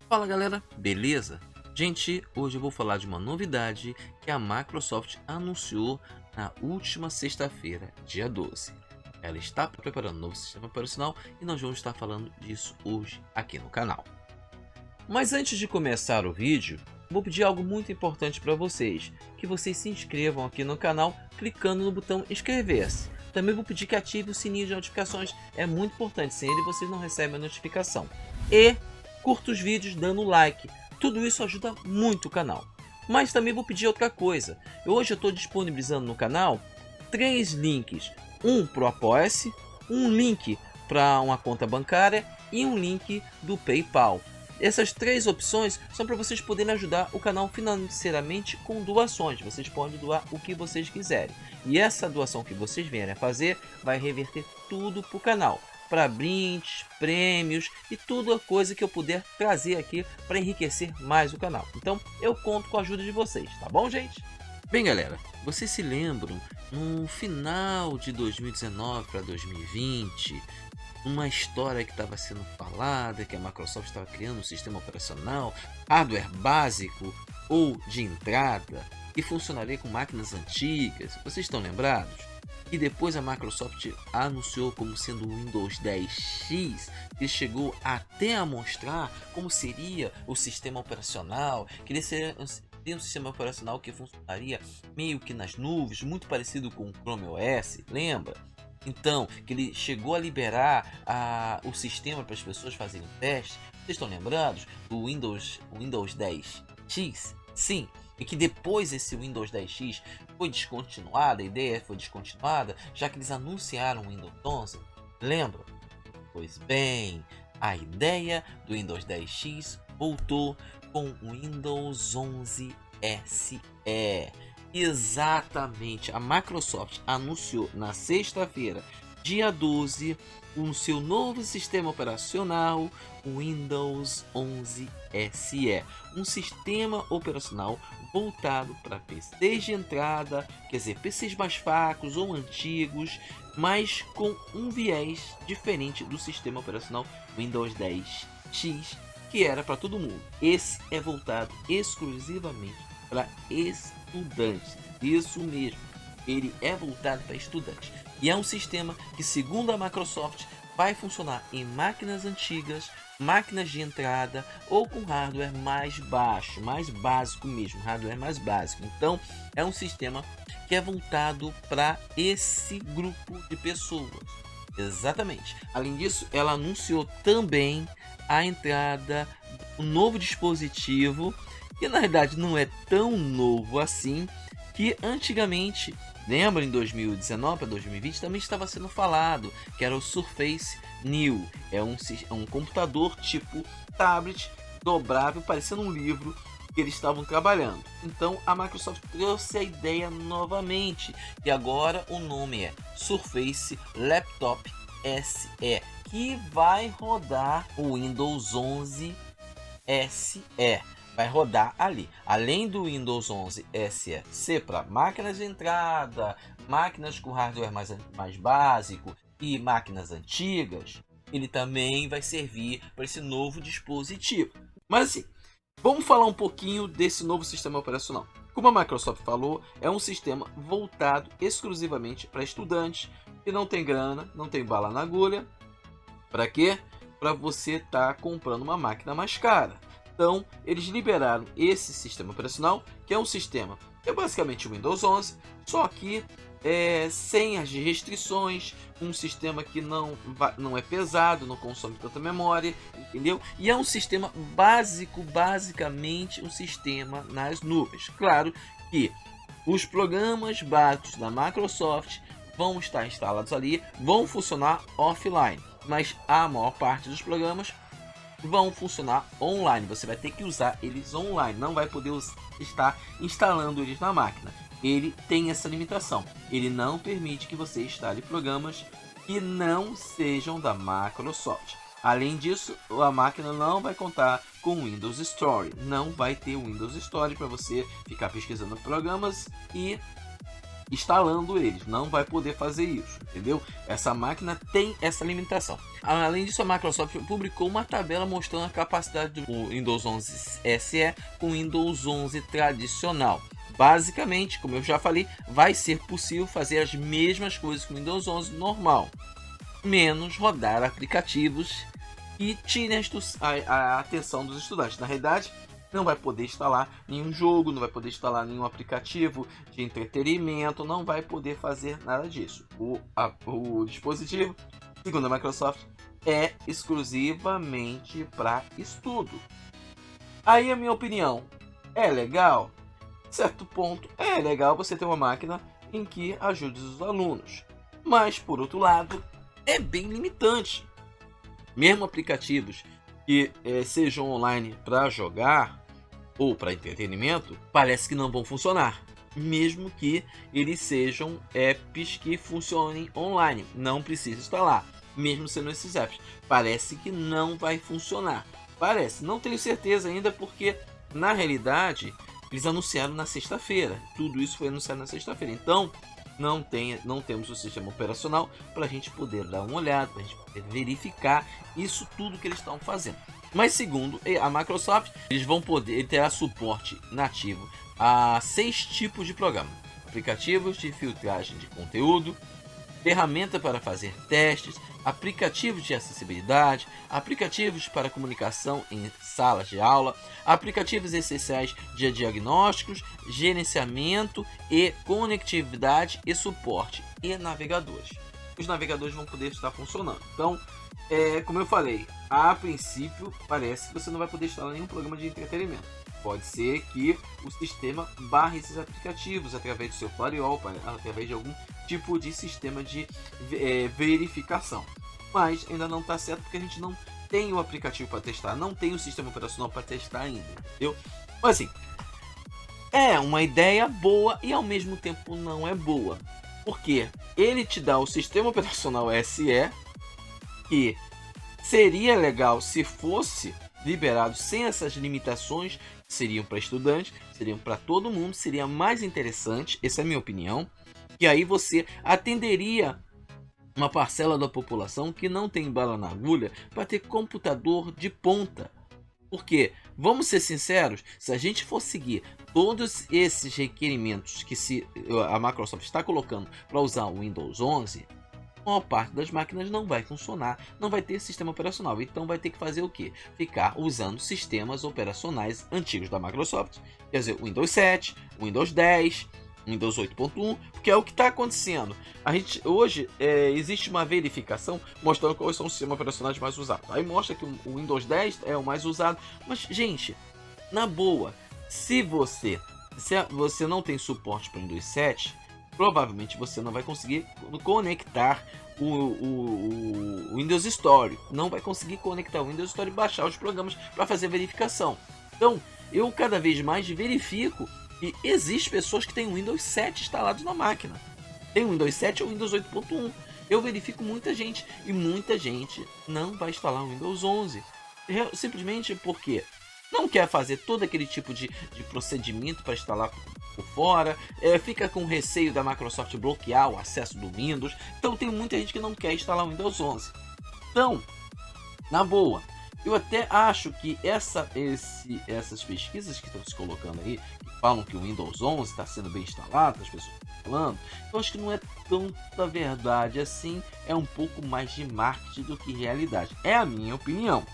Fala galera, beleza? Gente, hoje eu vou falar de uma novidade que a Microsoft anunciou na última sexta-feira, dia 12. Ela está preparando um novo sistema operacional e nós vamos estar falando disso hoje aqui no canal. Mas antes de começar o vídeo, vou pedir algo muito importante para vocês, que vocês se inscrevam aqui no canal clicando no botão inscrever-se. Também vou pedir que ative o sininho de notificações, é muito importante, sem ele vocês não recebem a notificação. E curta os vídeos dando like, tudo isso ajuda muito o canal. Mas também vou pedir outra coisa, hoje eu estou disponibilizando no canal 3 links, um para o Apoia-se, um link para uma conta bancária e um link do PayPal. Essas 3 opções são para vocês poderem ajudar o canal financeiramente com doações. Vocês podem doar o que vocês quiserem. E essa doação que vocês vierem a fazer vai reverter tudo para o canal. Para brindes, prêmios e toda coisa que eu puder trazer aqui para enriquecer mais o canal. Então eu conto com a ajuda de vocês, tá bom, gente? Bem galera, vocês se lembram no final de 2019 para 2020... uma história que estava sendo falada, que a Microsoft estava criando um sistema operacional, hardware básico ou de entrada, que funcionaria com máquinas antigas. Vocês estão lembrados? E depois a Microsoft anunciou como sendo o Windows 10X, que chegou até a mostrar como seria o sistema operacional, que ele seria um sistema operacional que funcionaria meio que nas nuvens, muito parecido com o Chrome OS, lembra? Então, que ele chegou a liberar o sistema para as pessoas fazerem testes. Vocês estão lembrados do Windows 10X? Sim, e que depois esse Windows 10X foi descontinuado, a ideia foi descontinuada, já que eles anunciaram o Windows 11. Lembram? Pois bem, a ideia do Windows 10X voltou com o Windows 11 SE. Exatamente, a Microsoft anunciou na sexta-feira, dia 12, o seu novo sistema operacional, o Windows 11 SE. Um sistema operacional voltado para PCs de entrada, quer dizer, PCs mais fracos ou antigos, mas com um viés diferente do sistema operacional Windows 10X, que era para todo mundo. Esse é voltado exclusivamente para estudantes, isso mesmo, ele é voltado para estudantes e é um sistema que, segundo a Microsoft, vai funcionar em máquinas antigas, máquinas de entrada ou com hardware mais baixo, mais básico mesmo, hardware mais básico. Então é um sistema que é voltado para esse grupo de pessoas. Exatamente. Além disso, ela anunciou também a entrada de um novo dispositivo, que na verdade não é tão novo assim, que antigamente, lembra, em 2019 para 2020 também estava sendo falado, que era o Surface New. É um computador tipo tablet, dobrável, parecendo um livro, que eles estavam trabalhando. Então a Microsoft trouxe a ideia novamente, e agora o nome é Surface Laptop SE, que vai rodar o Windows 11 SE. Vai rodar ali, além do Windows 11 SE ser para máquinas de entrada, máquinas com hardware mais básico e máquinas antigas, ele também vai servir para esse novo dispositivo. Mas assim, vamos falar um pouquinho desse novo sistema operacional. Como a Microsoft falou, é um sistema voltado exclusivamente para estudantes que não tem grana, não tem bala na agulha. Para quê? Para você estar comprando uma máquina mais cara. Então, eles liberaram esse sistema operacional, que é um sistema que é basicamente o Windows 11, só que sem as restrições, um sistema que não é pesado, não consome tanta memória, entendeu? E é um sistema básico, basicamente um sistema nas nuvens. Claro que os programas básicos da Microsoft vão estar instalados ali, vão funcionar offline, mas a maior parte dos programas vão funcionar online. Você vai ter que usar eles online, não vai poder estar instalando eles na máquina. Ele tem essa limitação, ele não permite que você instale programas que não sejam da Microsoft. Além disso, a máquina não vai contar com o Windows Store, não vai ter o Windows Store para você ficar pesquisando programas e instalando eles, não vai poder fazer isso, entendeu? Essa máquina tem essa limitação. Além disso, a Microsoft publicou uma tabela mostrando a capacidade do Windows 11 SE com Windows 11 tradicional. Basicamente, como eu já falei, vai ser possível fazer as mesmas coisas com o Windows 11 normal, menos rodar aplicativos que tirem a atenção dos estudantes. Na realidade, não vai poder instalar nenhum jogo, não vai poder instalar nenhum aplicativo de entretenimento, não vai poder fazer nada disso. O dispositivo, segundo a Microsoft, é exclusivamente para estudo. Aí a minha opinião, é legal? Certo ponto, é legal você ter uma máquina em que ajude os alunos. Mas, por outro lado, é bem limitante. Mesmo aplicativos que sejam online para jogar ou para entretenimento, parece que não vão funcionar. Mesmo que eles sejam apps que funcionem online, não precisa instalar. Mesmo sendo esses apps, parece que não vai funcionar. Parece, não tenho certeza ainda, porque na realidade eles anunciaram na sexta-feira. Tudo isso foi anunciado na sexta-feira. Então não temos o sistema operacional para a gente poder dar uma olhada, para a gente poder verificar isso tudo que eles estão fazendo. Mas segundo a Microsoft, eles vão poder ter suporte nativo a 6 tipos de programa: aplicativos de filtragem de conteúdo, ferramenta para fazer testes, aplicativos de acessibilidade, aplicativos para comunicação em salas de aula, aplicativos essenciais de diagnósticos, gerenciamento e conectividade e suporte, e navegadores. Os navegadores vão poder estar funcionando. Então, como eu falei, a princípio parece que você não vai poder instalar nenhum programa de entretenimento. Pode ser que o sistema barre esses aplicativos através do seu firewall, através de algum tipo de sistema de verificação. Mas ainda não está certo, porque a gente não tem o aplicativo para testar, não tem o sistema operacional para testar ainda, entendeu? Mas assim, é uma ideia boa e ao mesmo tempo não é boa. Porque ele te dá o sistema operacional SE, que seria legal se fosse liberado sem essas limitações, que seriam para estudantes, seriam para todo mundo, seria mais interessante, essa é a minha opinião, e aí você atenderia uma parcela da população que não tem bala na agulha para ter computador de ponta. Porque, vamos ser sinceros, se a gente for seguir todos esses requerimentos que a Microsoft está colocando para usar o Windows 11, a maior parte das máquinas não vai funcionar, não vai ter sistema operacional. Então vai ter que fazer o quê? Ficar usando sistemas operacionais antigos da Microsoft. Quer dizer, o Windows 7, o Windows 10, o Windows 8.1, porque é o que está acontecendo. Hoje existe uma verificação mostrando quais são os sistemas operacionais mais usados. Aí mostra que o Windows 10 é o mais usado. Mas, gente, na boa, se você não tem suporte para o Windows 7, provavelmente você não vai conseguir conectar o Windows Store. Não vai conseguir conectar o Windows Store e baixar os programas para fazer verificação. Então, eu cada vez mais verifico que existem pessoas que têm o Windows 7 instalado na máquina. Tem o Windows 7 ou o Windows 8.1. Eu verifico muita gente, e muita gente não vai instalar o Windows 11. Simplesmente porque não quer fazer todo aquele tipo de procedimento para instalar por fora, fica com receio da Microsoft bloquear o acesso do Windows. Então tem muita gente que não quer instalar o Windows 11. Então, na boa, eu até acho que essas pesquisas que estão se colocando aí, que falam que o Windows 11 está sendo bem instalado, as pessoas estão falando, eu acho que não é tanta verdade assim, é um pouco mais de marketing do que realidade. É a minha opinião.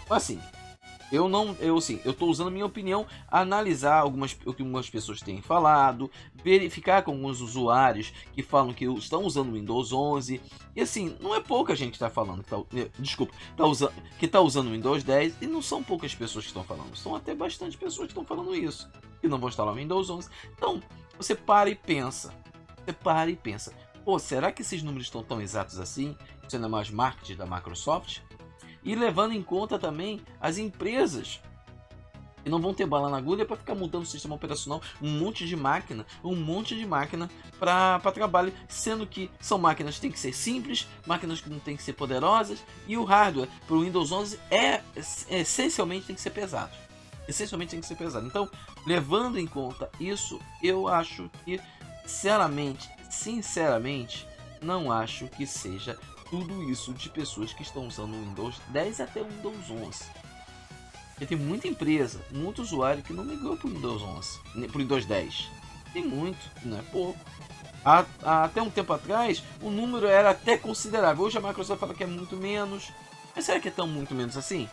Assim, eu estou usando a minha opinião, analisar o que algumas pessoas têm falado, verificar com alguns usuários que falam que estão usando o Windows 11, e assim, não é pouca gente que está falando, que está usando o Windows 10, e não são poucas pessoas que estão falando, são até bastante pessoas que estão falando isso, que não vão instalar o Windows 11. Então, você para e pensa, pô, será que esses números estão tão exatos assim? Isso não é mais marketing da Microsoft? E levando em conta também as empresas que não vão ter bala na agulha para ficar mudando o sistema operacional, um monte de máquina para trabalho, sendo que são máquinas que têm que ser simples, máquinas que não têm que ser poderosas, e o hardware para o Windows 11 essencialmente tem que ser pesado. essencialmente tem que ser pesado. Então, levando em conta isso, eu acho que, sinceramente, não acho que seja tudo isso de pessoas que estão usando o Windows 10 até o Windows 11. Porque tem muita empresa, muito usuário que não migrou para o Windows 11, para o Windows 10. Tem muito, não é pouco. Até um tempo atrás, o número era até considerável. Hoje a Microsoft fala que é muito menos. Mas será que é tão muito menos assim?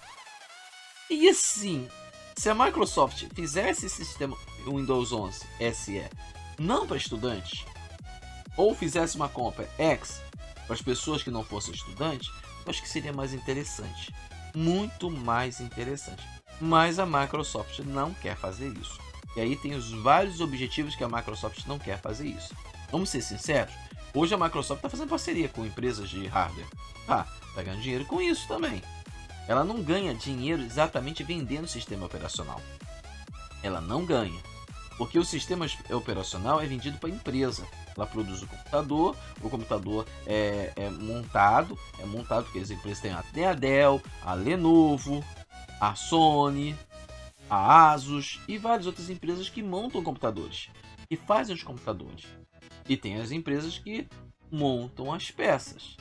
E assim, se a Microsoft fizesse esse sistema Windows 11 SE não para estudantes, ou fizesse uma compra X para as pessoas que não fossem estudantes, eu acho que seria mais interessante. Muito mais interessante. Mas a Microsoft não quer fazer isso. E aí tem os vários objetivos que a Microsoft não quer fazer isso. Vamos ser sinceros, hoje a Microsoft está fazendo parceria com empresas de hardware. Tá ganhando dinheiro com isso também. Ela não ganha dinheiro exatamente vendendo o sistema operacional. Ela não ganha. Porque o sistema operacional é vendido para a empresa. Ela produz o computador é montado porque as empresas têm até a Dell, a Lenovo, a Sony, a Asus e várias outras empresas que montam computadores, que fazem os computadores. E tem as empresas que montam as peças.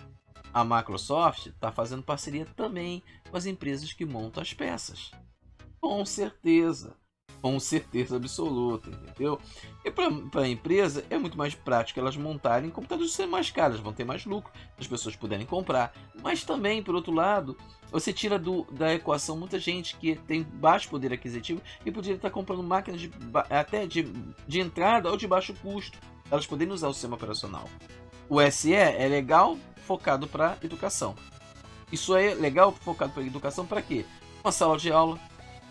A Microsoft está fazendo parceria também com as empresas que montam as peças. Com certeza absoluta, entendeu? E para a empresa é muito mais prático elas montarem computadores serem mais caros, vão ter mais lucro, as pessoas puderem comprar. Mas também, por outro lado, você tira da equação muita gente que tem baixo poder aquisitivo e poderia estar comprando máquinas até de entrada ou de baixo custo, elas poderem usar o sistema operacional. O SE é legal focado para educação. Isso é legal focado para educação para quê? Uma sala de aula,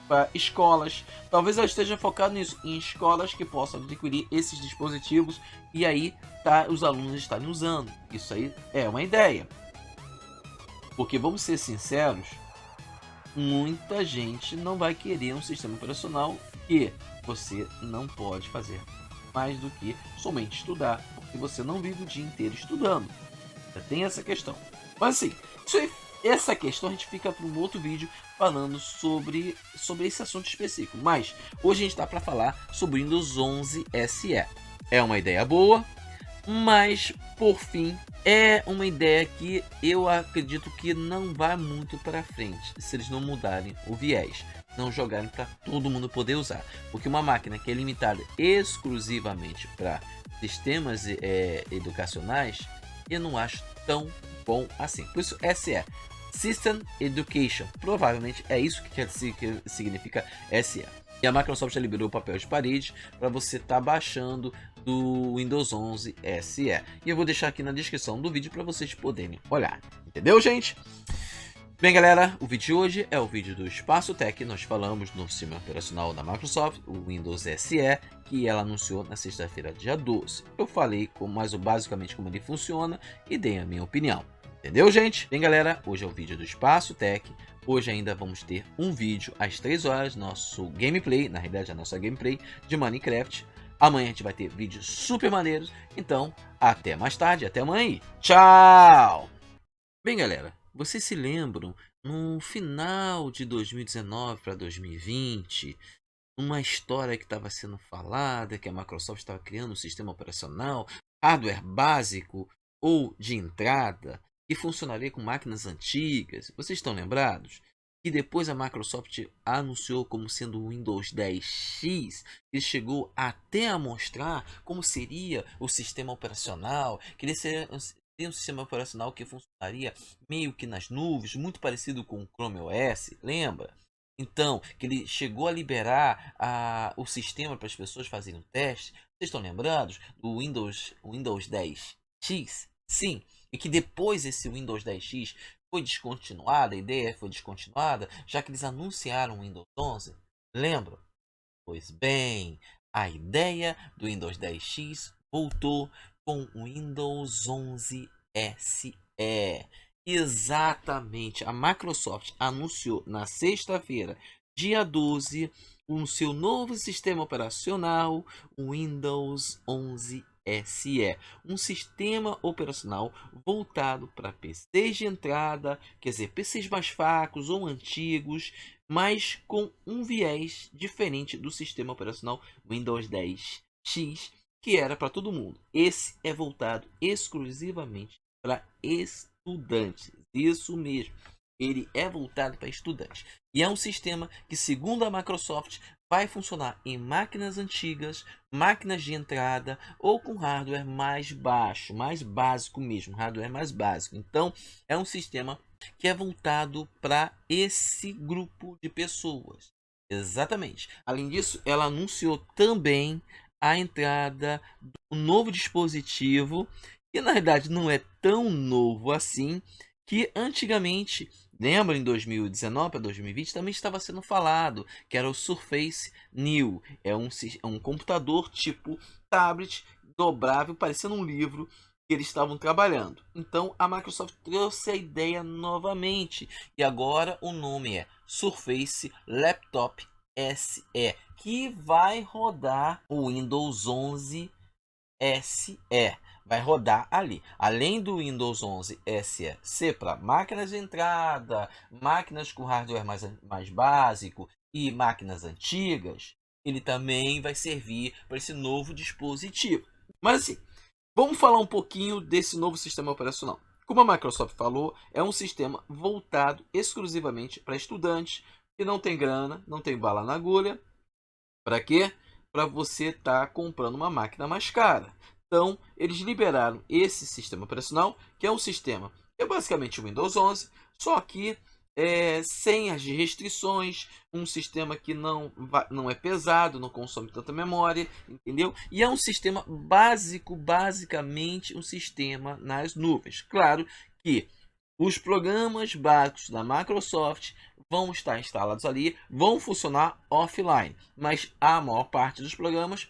para escolas. Talvez ela esteja focada nisso, em escolas que possam adquirir esses dispositivos e aí os alunos estarem usando. Isso aí é uma ideia. Porque vamos ser sinceros, muita gente não vai querer um sistema operacional que você não pode fazer mais do que somente estudar, porque você não vive o dia inteiro estudando. Já tem essa questão. Mas assim, essa questão a gente fica para um outro vídeo falando sobre esse assunto específico. Mas hoje a gente está para falar sobre o Windows 11 SE. É uma ideia boa, mas por fim é uma ideia que eu acredito que não vai muito para frente se eles não mudarem o viés, não jogarem para todo mundo poder usar, porque uma máquina que é limitada exclusivamente para sistemas educacionais eu não acho tão bom assim. Por isso SE, System Education, provavelmente é isso que significa SE. E a Microsoft já liberou o papel de parede para você estar baixando do Windows 11 SE. E eu vou deixar aqui na descrição do vídeo para vocês poderem olhar. Entendeu, gente? Bem, galera, o vídeo de hoje é o vídeo do Espaço Tech. Nós falamos do sistema operacional da Microsoft, o Windows SE, que ela anunciou na sexta-feira, dia 12. Eu falei basicamente como ele funciona e dei a minha opinião. Entendeu, gente? Bem, galera, hoje é o vídeo do Espaço Tech. Hoje ainda vamos ter um vídeo às 3 horas, nosso gameplay, na realidade a nossa gameplay de Minecraft. Amanhã a gente vai ter vídeos super maneiros, então até mais tarde, até amanhã. Tchau! Bem, galera, vocês se lembram, no final de 2019 para 2020, uma história que estava sendo falada, que a Microsoft estava criando um sistema operacional, hardware básico ou de entrada, que funcionaria com máquinas antigas. Vocês estão lembrados? Que depois a Microsoft anunciou como sendo o Windows 10X, ele chegou até a mostrar como seria o sistema operacional, que ele seria um sistema operacional que funcionaria meio que nas nuvens, muito parecido com o Chrome OS, lembra? Então, que ele chegou a liberar o sistema para as pessoas fazerem o teste. Vocês estão lembrados do Windows 10X? Sim, e que depois esse Windows 10X foi descontinuado, a ideia foi descontinuada, já que eles anunciaram o Windows 11. Lembram? Pois bem, a ideia do Windows 10X voltou com o Windows 11 SE. Exatamente, a Microsoft anunciou na sexta-feira, dia 12, o seu novo sistema operacional, o Windows 11 SE, um sistema operacional voltado para PCs de entrada, quer dizer, PCs mais fracos ou antigos, mas com um viés diferente do sistema operacional Windows 10 X, que era para todo mundo. Esse é voltado exclusivamente para estudantes. Isso mesmo. Ele é voltado para estudantes. E é um sistema que, segundo a Microsoft, vai funcionar em máquinas antigas, máquinas de entrada ou com hardware mais baixo, mais básico mesmo, hardware mais básico. Então, é um sistema que é voltado para esse grupo de pessoas. Exatamente. Além disso, ela anunciou também a entrada do novo dispositivo, que na verdade não é tão novo assim, que antigamente, lembra, em 2019 para 2020 também estava sendo falado, que era o Surface New. É um computador tipo tablet dobrável, parecendo um livro, que eles estavam trabalhando. Então a Microsoft trouxe a ideia novamente e agora o nome é Surface Laptop SE, que vai rodar o Windows 11 SE. Vai rodar ali. Além do Windows 11 SE ser para máquinas de entrada, máquinas com hardware mais básico e máquinas antigas, ele também vai servir para esse novo dispositivo. Mas assim, vamos falar um pouquinho desse novo sistema operacional. Como a Microsoft falou, é um sistema voltado exclusivamente para estudantes que não tem grana, não tem bala na agulha. Para quê? Para você estar comprando uma máquina mais cara. Então, eles liberaram esse sistema operacional, que é um sistema que é basicamente o Windows 11, só que sem as restrições, um sistema que não é pesado, não consome tanta memória, entendeu? E é um sistema básico, basicamente um sistema nas nuvens. Claro que os programas básicos da Microsoft vão estar instalados ali, vão funcionar offline, mas a maior parte dos programas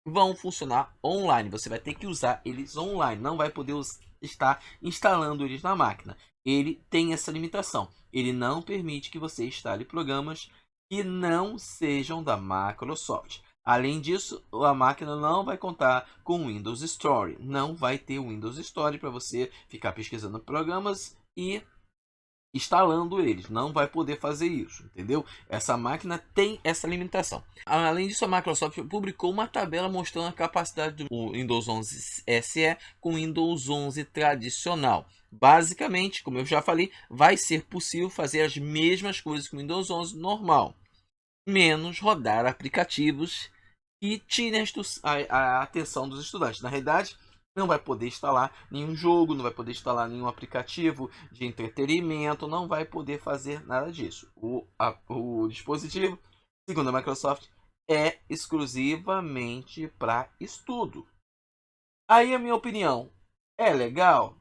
vão funcionar online. Você vai ter que usar eles online, não vai poder estar instalando eles na máquina. Ele tem essa limitação. Ele não permite que você instale programas que não sejam da Microsoft. Além disso, a máquina não vai contar com Windows Store. Não vai ter Windows Store para você ficar pesquisando programas e instalando eles. Não vai poder fazer isso, entendeu? Essa máquina tem essa limitação. Além disso, a Microsoft publicou uma tabela mostrando a capacidade do Windows 11 SE com o Windows 11 tradicional. Basicamente, como eu já falei, vai ser possível fazer as mesmas coisas que o Windows 11 normal, menos rodar aplicativos que tirem a atenção dos estudantes. Na realidade, não vai poder instalar nenhum jogo, não vai poder instalar nenhum aplicativo de entretenimento, não vai poder fazer nada disso. O dispositivo, segundo a Microsoft, é exclusivamente para estudo. Aí a minha opinião é legal,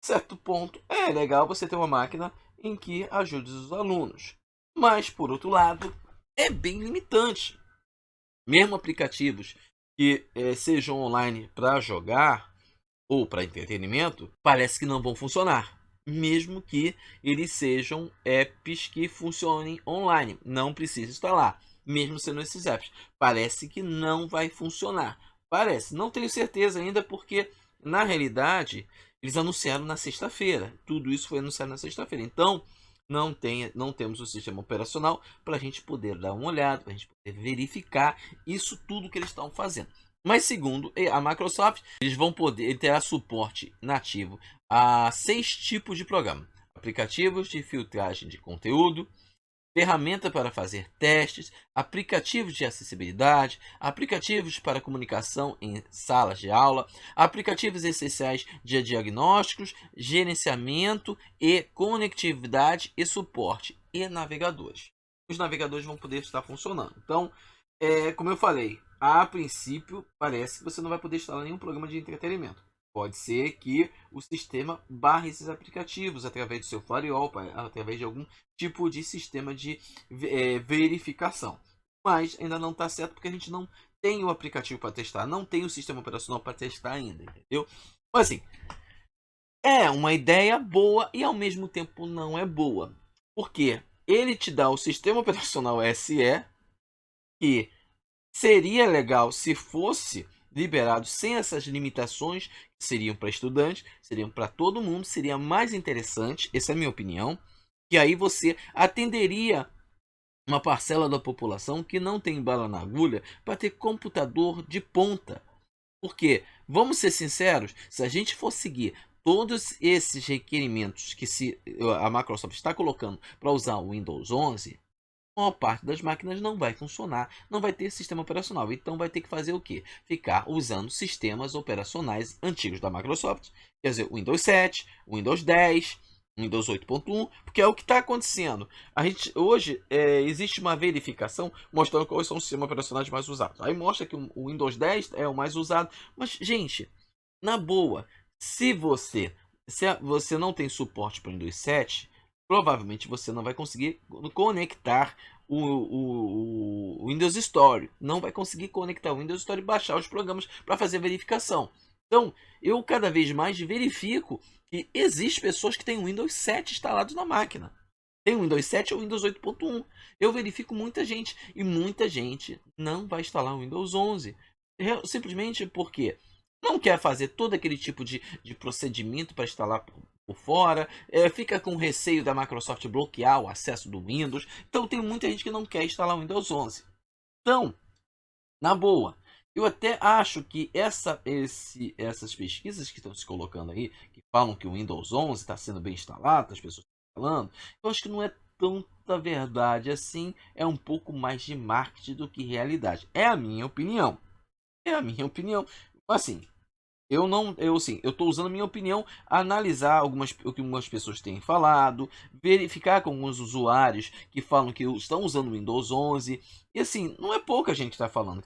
certo ponto é legal você ter uma máquina em que ajude os alunos, mas por outro lado é bem limitante. Mesmo aplicativos que sejam online para jogar ou para entretenimento, parece que não vão funcionar. Mesmo que eles sejam apps que funcionem online, não precisa instalar. Mesmo sendo esses apps, parece que não vai funcionar. Parece, não tenho certeza ainda, porque na realidade eles anunciaram na sexta-feira. Tudo isso foi anunciado na sexta-feira. Então, não temos o sistema operacional para a gente poder dar uma olhada, para a gente poder verificar isso tudo que eles estão fazendo. Mas segundo a Microsoft, eles vão poder, ele terá suporte nativo a 6 tipos de programa: aplicativos de filtragem de conteúdo, ferramenta para fazer testes, aplicativos de acessibilidade, aplicativos para comunicação em salas de aula, aplicativos essenciais de diagnósticos, gerenciamento e conectividade e suporte, e navegadores. Os navegadores vão poder estar funcionando. Então, como eu falei, a princípio parece que você não vai poder instalar nenhum programa de entretenimento. Pode ser que o sistema barre esses aplicativos através do seu firewall, através de algum tipo de sistema de verificação. Mas ainda não está certo, porque a gente não tem o aplicativo para testar, não tem o sistema operacional para testar ainda, entendeu? Mas assim, é uma ideia boa e ao mesmo tempo não é boa. Porque ele te dá o sistema operacional SE, que seria legal se fosse liberado sem essas limitações, que seriam para estudantes, seriam para todo mundo, seria mais interessante, essa é a minha opinião, que aí você atenderia uma parcela da população que não tem bala na agulha para ter computador de ponta. Porque, vamos ser sinceros, se a gente for seguir todos esses requerimentos que a Microsoft está colocando para usar o Windows 11, a maior parte das máquinas não vai funcionar, não vai ter sistema operacional. Então vai ter que fazer o quê? Ficar usando sistemas operacionais antigos da Microsoft. Quer dizer, o Windows 7, o Windows 10, o Windows 8.1, porque é o que está acontecendo. A gente, hoje existe uma verificação mostrando quais são os sistemas operacionais mais usados. Aí mostra que o Windows 10 é o mais usado. Mas, gente, na boa, se você não tem suporte para o Windows 7, provavelmente você não vai conseguir conectar o Windows Store. Não vai conseguir conectar o Windows Store e baixar os programas para fazer a verificação. Então, eu cada vez mais verifico que existem pessoas que têm o Windows 7 instalado na máquina. Tem o Windows 7 ou o Windows 8.1. Eu verifico muita gente e muita gente não vai instalar o Windows 11. Simplesmente porque não quer fazer todo aquele tipo de procedimento para instalar por fora, fica com receio da Microsoft bloquear o acesso do Windows. Então tem muita gente que não quer instalar o Windows 11. Então, na boa, eu até acho que essas pesquisas que estão se colocando aí, que falam que o Windows 11 está sendo bem instalado, as pessoas estão falando, eu acho que não é tanta verdade assim, é um pouco mais de marketing do que realidade. É a minha opinião. É a minha opinião. Assim, eu estou usando a minha opinião, analisar o que algumas pessoas têm falado, verificar com alguns usuários que falam que estão usando o Windows 11. E assim, não é pouca gente que está falando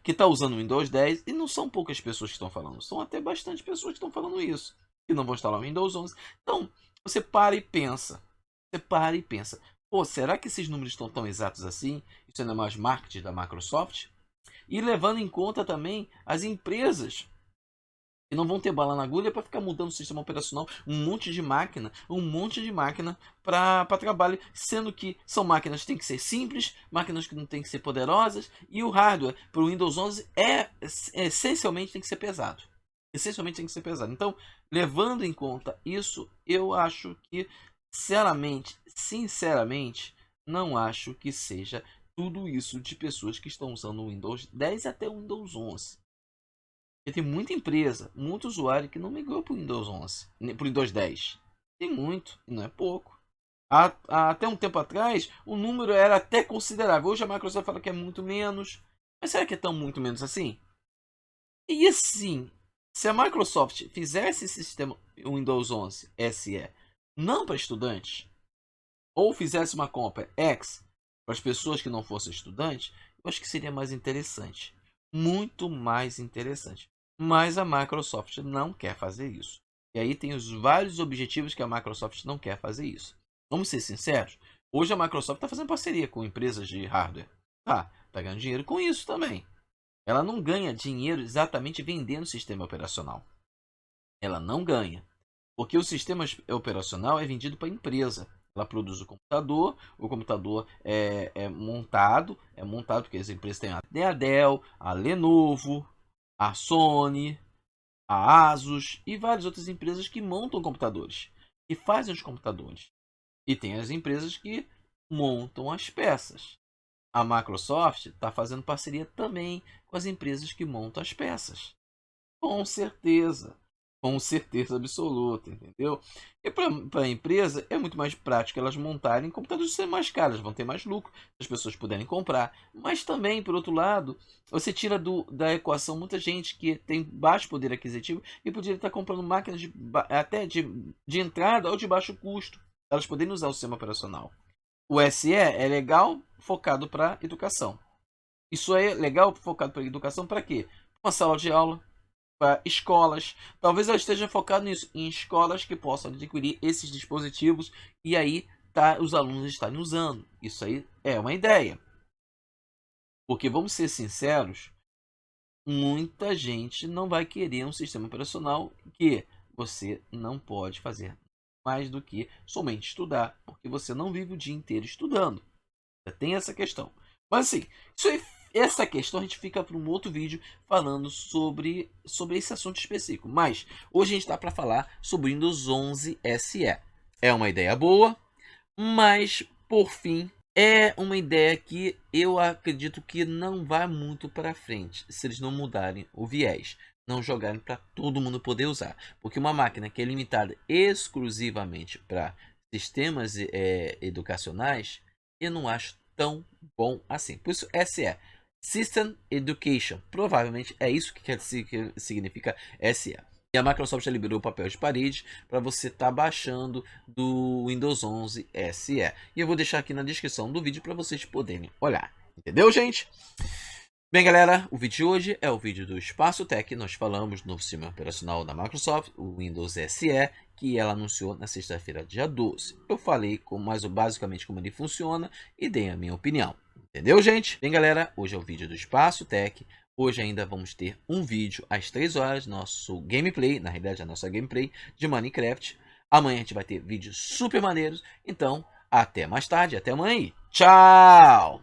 que está usando o Windows 10, e não são poucas pessoas que estão falando, são até bastante pessoas que estão falando isso, que não vão instalar o Windows 11. Então, você para e pensa. Você para e pensa. Pô, será que esses números estão tão exatos assim? Isso não é mais marketing da Microsoft? E levando em conta também as empresas que não vão ter bala na agulha para ficar mudando o sistema operacional, um monte de máquina para trabalho, sendo que são máquinas que têm que ser simples, máquinas que não têm que ser poderosas, e o hardware para o Windows 11 essencialmente tem que ser pesado. Essencialmente tem que ser pesado. Então, levando em conta isso, eu acho que, sinceramente, não acho que seja tudo isso de pessoas que estão usando o Windows 10 até o Windows 11. Porque tem muita empresa, muito usuário que não migrou para o Windows 11, para o Windows 10. Tem muito, e não é pouco. Até um tempo atrás, o número era até considerável. Hoje a Microsoft fala que é muito menos. Mas será que é tão muito menos assim? E assim, se a Microsoft fizesse esse sistema Windows 11 SE não para estudantes, ou fizesse uma compra X para as pessoas que não fossem estudantes, eu acho que seria mais interessante. Muito mais interessante. Mas a Microsoft não quer fazer isso. E aí tem os vários objetivos que a Microsoft não quer fazer isso. Vamos ser sinceros? Hoje a Microsoft está fazendo parceria com empresas de hardware. Tá ganhando dinheiro com isso também. Ela não ganha dinheiro exatamente vendendo sistema operacional. Ela não ganha. Porque o sistema operacional é vendido para a empresa. Ela produz o computador é montado porque as empresas têm a Dell, a Lenovo, a Sony, a Asus e várias outras empresas que montam computadores, que fazem os computadores. E tem as empresas que montam as peças. A Microsoft está fazendo parceria também com as empresas que montam as peças. Com certeza. Com certeza absoluta, entendeu? E para a empresa é muito mais prático elas montarem computadores serem mais caros, vão ter mais lucro, as pessoas puderem comprar. Mas também, por outro lado, você tira da equação muita gente que tem baixo poder aquisitivo e poderia estar comprando máquinas até de entrada ou de baixo custo. Elas poderem usar o sistema operacional. O SE é legal focado para educação. Isso é legal focado para educação para quê? Uma sala de aula, para escolas. Talvez ela esteja focado nisso, em escolas que possam adquirir esses dispositivos e aí os alunos estarem usando. Isso aí é uma ideia. Porque vamos ser sinceros, muita gente não vai querer um sistema operacional que você não pode fazer mais do que somente estudar, porque você não vive o dia inteiro estudando. Tem essa questão. Mas assim, isso aí essa questão a gente fica para um outro vídeo falando sobre esse assunto específico. Mas hoje a gente está para falar sobre o Windows 11 SE. É uma ideia boa, mas por fim é uma ideia que eu acredito que não vai muito para frente se eles não mudarem o viés, não jogarem para todo mundo poder usar, porque uma máquina que é limitada exclusivamente para sistemas educacionais, eu não acho tão bom assim. Por isso SE, System Education, provavelmente é isso que significa SE. E a Microsoft já liberou o papel de parede para você estar baixando do Windows 11 SE. E eu vou deixar aqui na descrição do vídeo para vocês poderem olhar. Entendeu, gente? Bem, galera, o vídeo de hoje é o vídeo do Espaço Tech. Nós falamos no sistema operacional da Microsoft, o Windows SE, que ela anunciou na sexta-feira, dia 12. Eu falei basicamente como ele funciona e dei a minha opinião. Entendeu, gente? Bem, galera, hoje é o vídeo do Espaço Tech. Hoje ainda vamos ter um vídeo às 3 horas, nosso gameplay, na realidade a nossa gameplay de Minecraft. Amanhã a gente vai ter vídeos super maneiros, então até mais tarde, até amanhã e tchau!